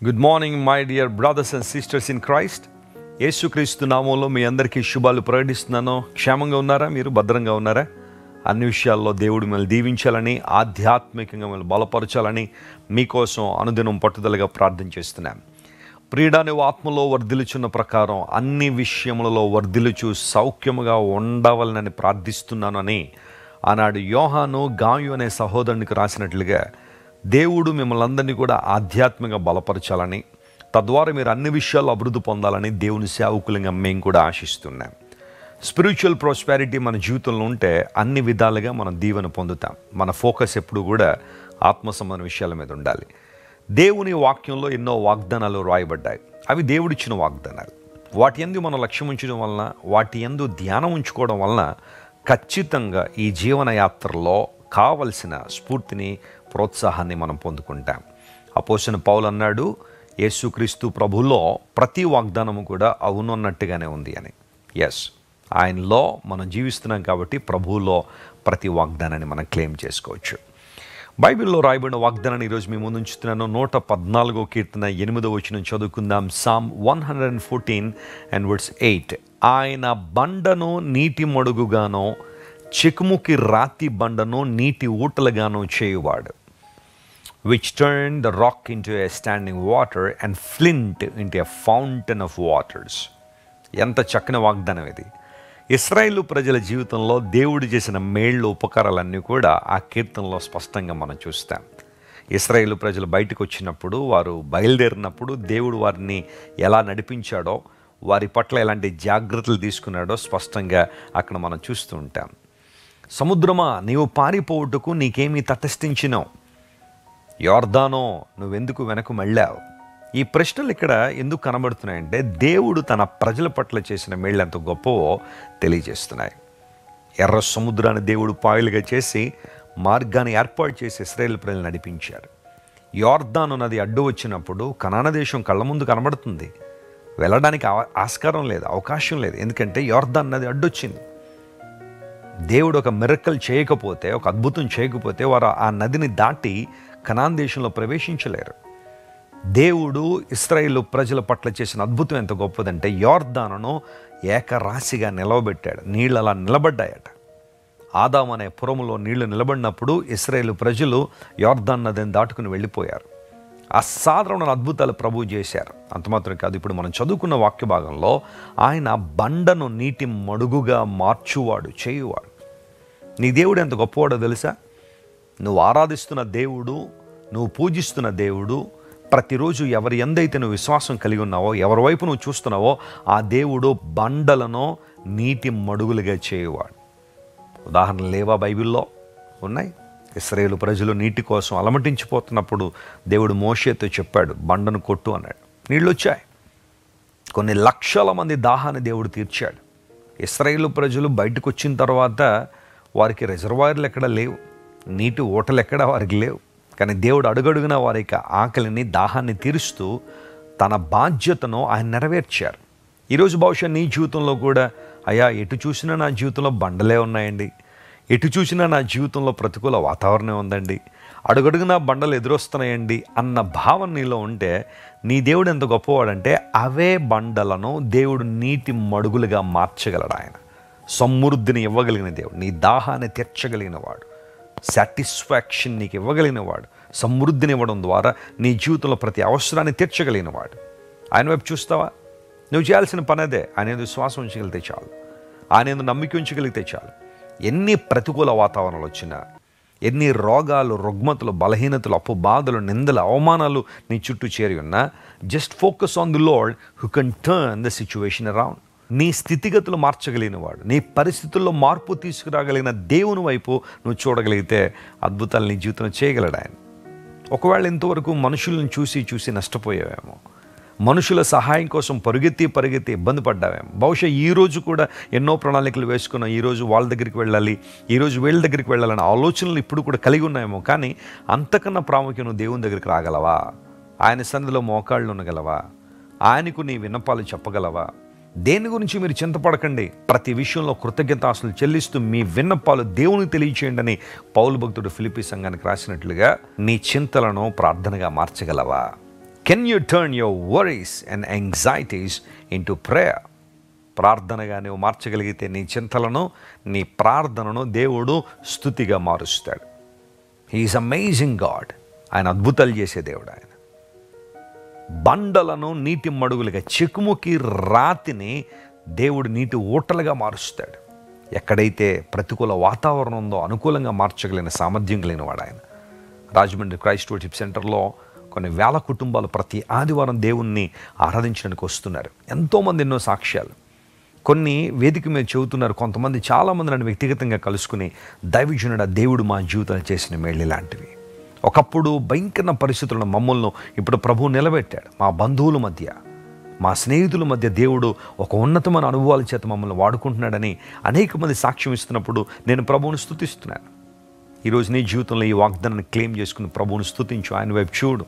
Good morning my dear brothers and sisters in Christ. యేసుక్రీస్తు నామంలో మీ అందరికీ శుభాలు ప్రకటిస్తున్నాను. క్షేమంగా ఉన్నారా? మీరు భద్రంగా ఉన్నారా? అన్ని విషయాల్లో దేవుడు మిమ్మల్ని దీవించాలని, ఆధ్యాత్మికంగా మిమ్మల్ని బలపరచాలని మీకోసం అనుదినం పట్టుదలగా ప్రార్థన చేస్తున్నాం. ప్రియుడా, నువ్వు ఆత్మలో వర్ధిల్లుచున్న ప్రకారం అన్ని విషయములలో వర్ధిల్లుచు సౌఖ్యముగా ఉండవాలని ప్రార్థిస్తున్నాను అని ఆనాడు యోహాను గాయు అనే సహోదరునికి రాసినట్లుగా దేవుడు మిమ్మల్ని అందరినీ కూడా ఆధ్యాత్మికంగా బలపరచాలని, తద్వారా మీరు అన్ని విషయాల్లో అభివృద్ధి పొందాలని దేవుని సేవకులుగా మేము కూడా ఆశిస్తున్నాం. స్పిరిచువల్ ప్రాస్పెరిటీ మన జీవితంలో ఉంటే అన్ని విధాలుగా మనం దీవెన పొందుతాం. మన ఫోకస్ ఎప్పుడు కూడా ఆత్మ సంబంధ విషయాల మీద ఉండాలి. దేవుని వాక్యంలో ఎన్నో వాగ్దానాలు రాయబడ్డాయి. అవి దేవుడిచ్చిన వాగ్దానాలు. వాటి యందు మనం లక్ష్యం ఉంచడం వలన, వాటి యందు ధ్యానం ఉంచుకోవడం వలన ఖచ్చితంగా ఈ జీవన యాత్రలో కావలసిన స్ఫూర్తిని, ప్రోత్సాహాన్ని మనం పొందుకుంటాం. అపోస్తలుడైన పౌలు అన్నాడు, యేసుక్రీస్తు ప్రభులో ప్రతి వాగ్దానము కూడా అవునన్నట్టుగానే ఉంది అని. ఎస్, ఆయనలో మనం జీవిస్తున్నాం కాబట్టి ప్రభువులో ప్రతి వాగ్దానాన్ని మనం క్లెయిమ్ చేసుకోవచ్చు. బైబిల్లో రాయబడిన వాగ్దానాన్ని ఈరోజు మీ ముందు ఉంచుతున్నాను. 114వ కీర్తన 8వ వచనం చదువుకుందాం. Psalm 114 and verse 8. ఆయన బండను నీటి మడుగుగానో, చెకుముకి రాతి బండను నీటి ఊటలుగానో చేయువాడు. which turned the rock into a standing water and flint into a fountain of waters. ఎంత చక్కని వాగ్దానం ఇది. ఇశ్రాయేలు ప్రజల జీవితంలో దేవుడు చేసిన మేళ్ళు, ఉపకారాలన్నీ కూడా ఆ కీర్తనలో స్పష్టంగా మనం చూస్తాం. ఇశ్రాయేలు ప్రజలు బయటకు వచ్చినప్పుడు, వారు బయలుదేరినప్పుడు దేవుడు వారిని ఎలా నడిపించాడో, వారి పట్ల ఎలాంటి జాగ్రత్తలు తీసుకున్నాడో స్పష్టంగా అక్కడ మనం చూస్తూ ఉంటాం. సముద్రమా, నీవు పారిపోవుటకు నీకేమీ తటస్థించినావు? యోర్దానో, నువ్వెందుకు వెనక్కు మళ్ళావు? ఈ ప్రశ్నలు ఇక్కడ ఎందుకు కనబడుతున్నాయంటే దేవుడు తన ప్రజల పట్ల చేసిన మేళ్ళు ఎంత గొప్పవో తెలియజేస్తున్నాయి. ఎర్ర సముద్రాన్ని దేవుడు పాయలుగా చేసి మార్గాన్ని ఏర్పాటు చేసి ఇశ్రాయేలు ప్రజలు నడిపించారు. యోర్దాను నది అడ్డు వచ్చినప్పుడు కనాన దేశం కళ్ళ ముందు కనబడుతుంది. వెళ్ళడానికి ఆస్కారం లేదు, అవకాశం లేదు. ఎందుకంటే యోర్దాను నది అడ్డొచ్చింది. దేవుడు ఒక మిరకల్ చేయకపోతే, ఒక అద్భుతం చేయకపోతే వారు ఆ నదిని దాటి కనాన్ దేశంలో ప్రవేశించలేరు. దేవుడు ఇశ్రాయేలు ప్రజల పట్ల చేసిన అద్భుతం ఎంత గొప్పదంటే యోర్దానును ఏకరాశిగా నిలవబెట్టాడు. నీళ్ళు అలా నిలబడ్డాయట. ఆదాము అనే పురములో నీళ్లు నిలబడినప్పుడు ఇశ్రాయేలు ప్రజలు యోర్దాన్ నదిని దాటుకుని వెళ్ళిపోయారు. అసాధారణమైన అద్భుతాలు ప్రభువు చేశారు. అంత మాత్రం కాదు, ఇప్పుడు మనం చదువుకున్న వాక్య భాగంలో ఆయన బండను నీటి మడుగుగా మార్చువాడు, చేయువాడు. నీ దేవుడు ఎంత గొప్పవాడో తెలుసా? నువ్వు ఆరాధిస్తున్న దేవుడు, నువ్వు పూజిస్తున్న దేవుడు, ప్రతిరోజు ఎవరి ఎందైతే నువ్వు విశ్వాసం కలిగి ఉన్నావో, ఎవరి వైపు నువ్వు చూస్తున్నావో ఆ దేవుడు బండలను నీటి మడుగులుగా చేయువాడు. ఉదాహరణలు లేవా? బైబిల్లో ఉన్నాయి. ఇశ్రాయేలు ప్రజలు నీటి కోసం అలమటించిపోతున్నప్పుడు దేవుడు మోషేతో చెప్పాడు, బండను కొట్టు అన్నాడు. నీళ్ళు వచ్చాయి. కొన్ని లక్షల మంది దాహాన్ని దేవుడు తీర్చాడు. ఇశ్రాయేలు ప్రజలు బయటకు వచ్చిన తర్వాత వారికి రిజర్వాయర్లు ఎక్కడ లేవు, నీటి ఊటలు ఎక్కడ వారికి లేవు. కానీ దేవుడు అడుగడుగున వారి యొక్క ఆకలిని, దాహాన్ని తీరుస్తూ తన బాధ్యతను ఆయన నెరవేర్చారు. ఈరోజు బహుశా నీ జీవితంలో కూడా, అయ్యా ఎటు చూసినా నా జీవితంలో బండలే ఉన్నాయండి, ఎటు చూసినా నా జీవితంలో ప్రతికూల వాతావరణం ఉందండి, అడుగడుగునా బండలు ఎదురొస్తున్నాయండి అన్న భావన నీలో ఉంటే నీ దేవుడు ఎంత గొప్పవాడంటే అవే బండలను దేవుడు నీటి మడుగులుగా మార్చగలడు. ఆయన సమృద్ధిని ఇవ్వగలిగిన దేవుడు, నీ దాహాన్ని తీర్చగలిగిన వాడు, సాటిస్ఫాక్షన్ నీకు ఇవ్వగలిగిన వాడు, సమృద్ధిని ఇవ్వడం ద్వారా నీ జీవితంలో ప్రతి అవసరాన్ని తీర్చగలిగిన వాడు. ఆయన వైపు చూస్తావా? నువ్వు చేయాల్సిన పని అదే. ఆయన ఏదో విశ్వాసం ఉంచగలిగితే చాలు, ఆయన ఏదో నమ్మిక ఉంచగలిగితే చాలు. ఎన్ని ప్రతికూల వాతావరణాలు వచ్చినా, ఎన్ని రోగాలు, రుగ్మతలు, బలహీనతలు, అప్పు బాధలు, నిందలు, అవమానాలు నీ చుట్టూ చేరి ఉన్నా, just focus on the lord who can turn the situation around. నీ స్థితిగతులు మార్చగలిగిన వాడు, నీ పరిస్థితుల్లో మార్పు తీసుకురాగలిగిన దేవుని వైపు నువ్వు చూడగలిగితే అద్భుతాలు నీ జీవితంలో చేయగలడు ఆయన. ఒకవేళ ఇంతవరకు మనుషులను చూసి నష్టపోయావేమో, మనుషుల సహాయం కోసం పరిగెత్తి ఇబ్బంది పడ్డావేమో, బహుశా ఈరోజు కూడా ఎన్నో ప్రణాళికలు వేసుకున్నావు. ఈరోజు వాళ్ళ దగ్గరికి వెళ్ళాలి, ఈరోజు వీళ్ళ దగ్గరికి వెళ్ళాలని ఆలోచనలు ఇప్పుడు కూడా కలిగి ఉన్నాయేమో. కానీ అంతకన్నా ప్రాముఖ్యం నువ్వు దేవుని దగ్గరికి రాగలవా? ఆయన సన్నిధిలో మోకాళ్ళు ఉండగలవా? ఆయనకు నీ విన్నపాలు చెప్పగలవా? దేని గురించి మీరు చింతపడకండి, ప్రతి విషయంలో కృతజ్ఞతాస్తులు చెల్లిస్తూ మీ విన్నపాలు దేవునికి తెలియచేయండి అని పౌలు భక్తుడు ఫిలిప్పీ సంఘానికి రాసినట్లుగా నీ చింతలను ప్రార్థనగా మార్చగలవా? Can you turn your worries and anxieties into prayer? ప్రార్థనగా నువ్వు మార్చగలిగితే నీ చింతలను, నీ ప్రార్థనను దేవుడు స్తుతిగా మారుస్తాడు. He is amazing God. ఆయన అద్భుతాలు చేసే దేవుడు. ఆయన బండలను నీటి మడుగులుగా, చెకుముకి రాతిని దేవుడు నీటి ఊటలుగా మారుస్తాడు. ఎక్కడైతే ప్రతికూల వాతావరణం ఉందో అనుకూలంగా మార్చగలిగిన సామర్థ్యం కలిగిన వాడు ఆయన. రాజమండ్రి క్రైస్ట్ వర్షిప్ సెంటర్లో కొన్ని వేల కుటుంబాలు ప్రతి ఆదివారం దేవుణ్ణి ఆరాధించడానికి వస్తున్నారు. ఎంతోమంది ఎన్నో సాక్ష్యాలు. కొన్ని వేదిక మీద చెబుతున్నారు. కొంతమంది చాలామంది నన్ను వ్యక్తిగతంగా కలుసుకుని, దైవజనుడు ఆ దేవుడు మా జీవితాలు చేసిన మేళ్ళు ఇలాంటివి. ఒకప్పుడు భయంకర పరిస్థితులను మమ్మల్ని ఇప్పుడు ప్రభువు నిలబెట్టాడు. మా బంధువుల మధ్య, మా స్నేహితుల మధ్య దేవుడు ఒక ఉన్నతమైన అనుభవాల చేత మమ్మల్ని వాడుకుంటున్నాడని అనేక మంది సాక్ష్యం ఇస్తున్నప్పుడు నేను ప్రభువును స్తుతిస్తున్నాను. ఈరోజు నీ జీవితంలో ఈ వాగ్దానాన్ని క్లెయిమ్ చేసుకుని ప్రభువును స్తుతించు. ఆయన వైపు చూడు.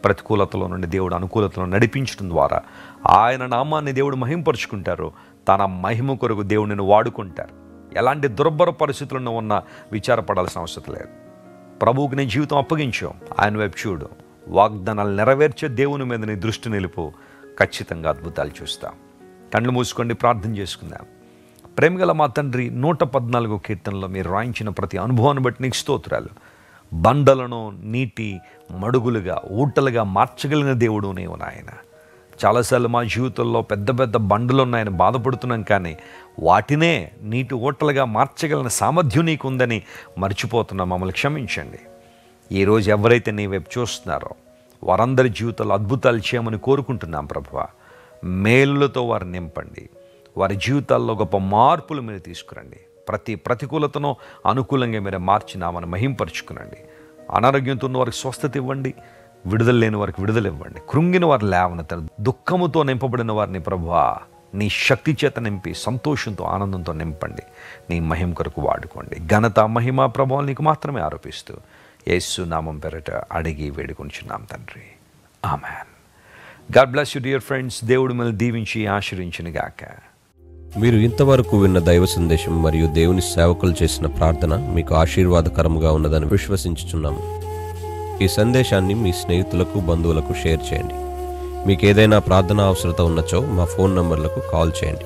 ప్రతికూలతలో నుండి దేవుడు అనుకూలతలో నడిపించడం ద్వారా ఆయన నామాన్ని దేవుడు మహింపరుచుకుంటారు. తన మహిమ కొరకు దేవుడిని వాడుకుంటారు. ఎలాంటి దుర్భర పరిస్థితులను ఉన్నా విచారపడాల్సిన అవసరం లేదు. ప్రభువుకి నీ జీవితం అప్పగించు. ఆయన వైపు చూడు. వాగ్దానాలు నెరవేర్చే దేవుని మీద నీ దృష్టి నిలుపు. ఖచ్చితంగా అద్భుతాలు చూస్తాం. కళ్ళు మూసుకోండి, ప్రార్థన చేసుకుందాం. ప్రేమగల మా తండ్రి, 114 కీర్తనలో మీరు రాయించిన ప్రతి అనుభవాన్ని బట్టి నీకు స్తోత్రాలు. బండలను నీటి మడుగులుగా, ఊటలుగా మార్చగలిగిన దేవుడు నీవు నాయన. చాలాసార్లు మా జీవితంలో పెద్ద పెద్ద బండలు ఉన్నాయని బాధపడుతున్నాం, కానీ వాటినే నీటి ఊటలుగా మార్చగలిగిన సామర్థ్యం నీకు ఉందని మర్చిపోతున్నాం. మమ్మల్ని క్షమించండి. ఈరోజు ఎవరైతే నీ వైపు చూస్తున్నారో వారందరి జీవితాల్లో అద్భుతాలు చేయమని కోరుకుంటున్నాం ప్రభువా. మేలులతో వారిని నింపండి. వారి జీవితాల్లో గొప్ప మార్పులు మీరు తీసుకురండి. ప్రతి ప్రతికూలతను అనుకూలంగా మీరు మార్చినామని మహింపరుచుకునండి. అనారోగ్యంతో ఉన్న వారికి స్వస్థత ఇవ్వండి. విడుదల లేని వారికి విడుదల ఇవ్వండి. కృంగిన వారు లేవనెత్తండి. దుఃఖముతో నింపబడిన వారిని ప్రభువా నీ శక్తి చేత నింపి సంతోషంతో, ఆనందంతో నింపండి. నీ మహిమ కొరకు వాడుకోండి. ఘనత, మహిమ, ప్రభావం నీకు మాత్రమే ఆరోపిస్తూ యేసు నామం పేరట అడిగి వేడుకొంచున్నాం తండ్రి. Amen. God bless you dear friends. దేవుడు మిమ్మల్ని దీవించి ఆశీర్వదించును గాక. మీరు ఇంతవరకు విన్న దైవ సందేశం మరియు దేవుని సేవకులు చేసిన ప్రార్థన మీకు ఆశీర్వాదకరంగా ఉన్నదని విశ్వసించుచున్నాము. ఈ సందేశాన్ని మీ స్నేహితులకు, బంధువులకు షేర్ చేయండి. మీకు ఏదైనా ప్రార్థన అవసరత ఉన్నచో మా ఫోన్ నంబర్లకు కాల్ చేయండి.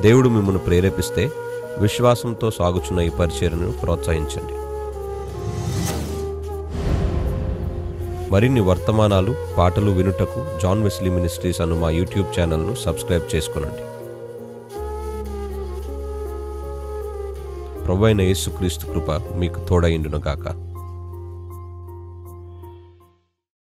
దేవుడు మిమ్మల్ని ప్రేరేపిస్తే విశ్వాసంతో సాగుచున్న ఈ పరిచర్యను ప్రోత్సహించండి. మరిన్ని వర్తమానాలు, పాటలు వినుటకు జాన్ వెస్లీ మినిస్ట్రీస్ అను మా యూట్యూబ్ ఛానల్ను సబ్స్క్రైబ్ చేసుకునండి. ప్రభువైన యేసుక్రీస్తు కృప మీకు తోడైండును గాక.